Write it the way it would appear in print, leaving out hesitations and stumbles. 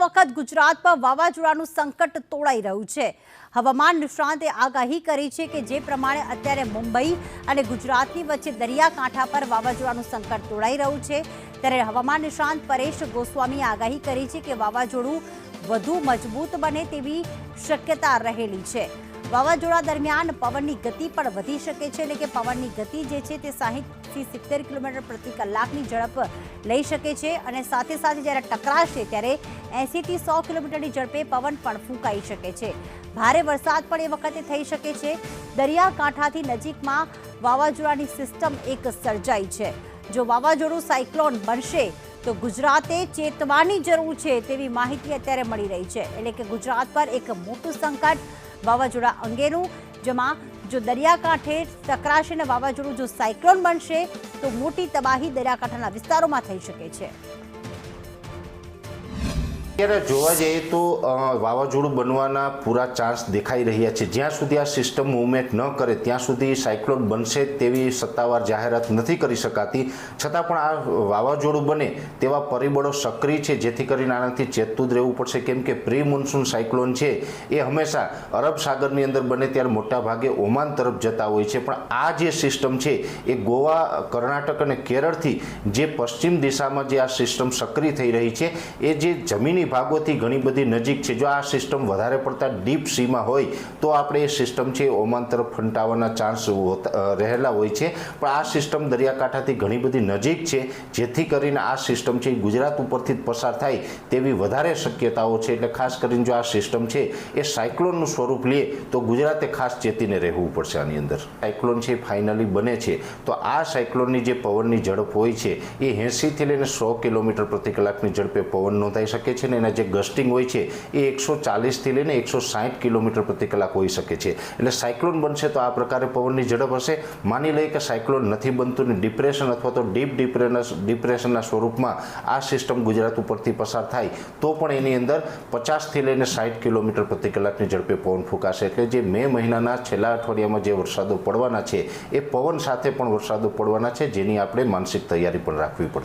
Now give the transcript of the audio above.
વખત ગુજરાત પર વાવાઝોડાનું સંકટ તોળાઈ રહ્યું છે। હવામાન નિષ્ણાંતે આગાહી કરી છે કે જે પ્રમાણે અત્યારે મુંબઈ અને ગુજરાતની વચ્ચે દરિયાકાંઠા પર વાવાઝોડાનું સંકટ તોળાઈ રહ્યું છે, ત્યારે હવામાન નિષ્ણાંત પરેશ ગોસ્વામીએ આગાહી કરી છે કે વાવાઝોડું વધુ મજબૂત બને તેવી શક્યતા રહેલી છે। વાવાઝોડા દરમિયાન પવનની ગતિ પણ વધી શકે છે, એટલે કે પવનની ગતિ જે છે તે 60 થી 70 કિલોમીટર પ્રતિ કલાકની ઝડપ લઈ શકે છે અને સાથે સાથે જ્યારે ટકરાશે ત્યારે 80 થી 100 કિલોમીટરની ઝડપે પવન પણ ફૂંકાઈ શકે છે। ભારે વરસાદ પણ એ વખતે થઈ શકે છે। દરિયાકાંઠાથી નજીકમાં વાવાઝોડાની સિસ્ટમ એક સર્જાઈ છે। જો વાવાઝોડું સાયક્લોન બનશે તો ગુજરાતે ચેતવાની જરૂર છે તેવી માહિતી અત્યારે મળી રહી છે, એટલે કે ગુજરાત પર એક મોટું સંકટ વાવાઝોડા અંગેનું, જેમાં જો દરિયાકાંઠે ટકરાશે ને વાવાઝોડું જો સાયક્લોન બનશે તો મોટી તબાહી દરિયાકાંઠાના વિસ્તારોમાં થઈ શકે છે। અત્યારે જોવા જઈએ તો વાવાઝોડું બનવાના પૂરા ચાન્સ દેખાઈ રહ્યા છે। જ્યાં સુધી આ સિસ્ટમ મૂવમેન્ટ ન કરે ત્યાં સુધી સાયક્લોન બનશે તેવી સત્તાવાર જાહેરાત નથી કરી શકાતી, છતાં પણ આ વાવાઝોડું બને તેવા પરિબળો સક્રિય છે, જેથી કરીને આનાથી ચેતતું જ રહેવું પડશે, કેમ કે પ્રી મોન્સૂન સાયક્લોન છે એ હંમેશા અરબ સાગરની અંદર બને ત્યારે મોટા ભાગે ઓમાન તરફ જતા હોય છે, પણ આ જે સિસ્ટમ છે એ ગોવા, કર્ણાટક અને કેરળથી જે પશ્ચિમ દિશામાં જે આ સિસ્ટમ સક્રિય થઈ રહી છે એ જે જમીની ભાગોથી ઘણી બધી નજીક છે। જો આ સિસ્ટમ વધારે પડતા ડીપ સીમાં હોય તો આપણે એ સિસ્ટમ છે ઓમાન તરફ ફંટાવાના ચાન્સ રહેલા હોય છે, પણ આ સિસ્ટમ દરિયાકાંઠાથી ઘણી બધી નજીક છે, જેથી કરીને આ સિસ્ટમ છે ગુજરાત ઉપરથી જ પસાર થાય તેવી વધારે શક્યતાઓ છે। એટલે ખાસ કરીને જો આ સિસ્ટમ છે એ સાયક્લોનનું સ્વરૂપ લે તો ગુજરાતે ખાસ ચેતીને રહેવું પડશે। આની અંદર સાયક્લોન છે ફાઇનલી બને છે તો આ સાયક્લોનની જે પવનની ઝડપ હોય છે એ 80 થી લઈને 100 કિલોમીટર પ્રતિ કલાકની ઝડપે પવન નોંધાઈ શકે છે, એના જે ગસ્ટિંગ હોય છે એ 140 થી લઈને 160 કિલોમીટર પ્રતિ કલાક હોઈ શકે છે। એટલે સાયક્લોન બનશે તો આ પ્રકારે પવનની ઝડપ હશે। માની લઈએ કે સાયક્લોન નથી બનતું ને ડિપ્રેશન અથવા તો ડીપ ડિપ્રેશનના સ્વરૂપમાં આ સિસ્ટમ ગુજરાત ઉપરથી પસાર થાય તો પણ એની અંદર 50 થી લઈને 60 કિલોમીટર પ્રતિ કલાકની ઝડપે પવન ફૂંકાશે। એટલે જે મે મહિનાના છેલ્લા અઠવાડિયામાં જે વરસાદો પડવાના છે એ પવન સાથે પણ વરસાદો પડવાના છે, જેની આપણે માનસિક તૈયારી પણ રાખવી પડશે।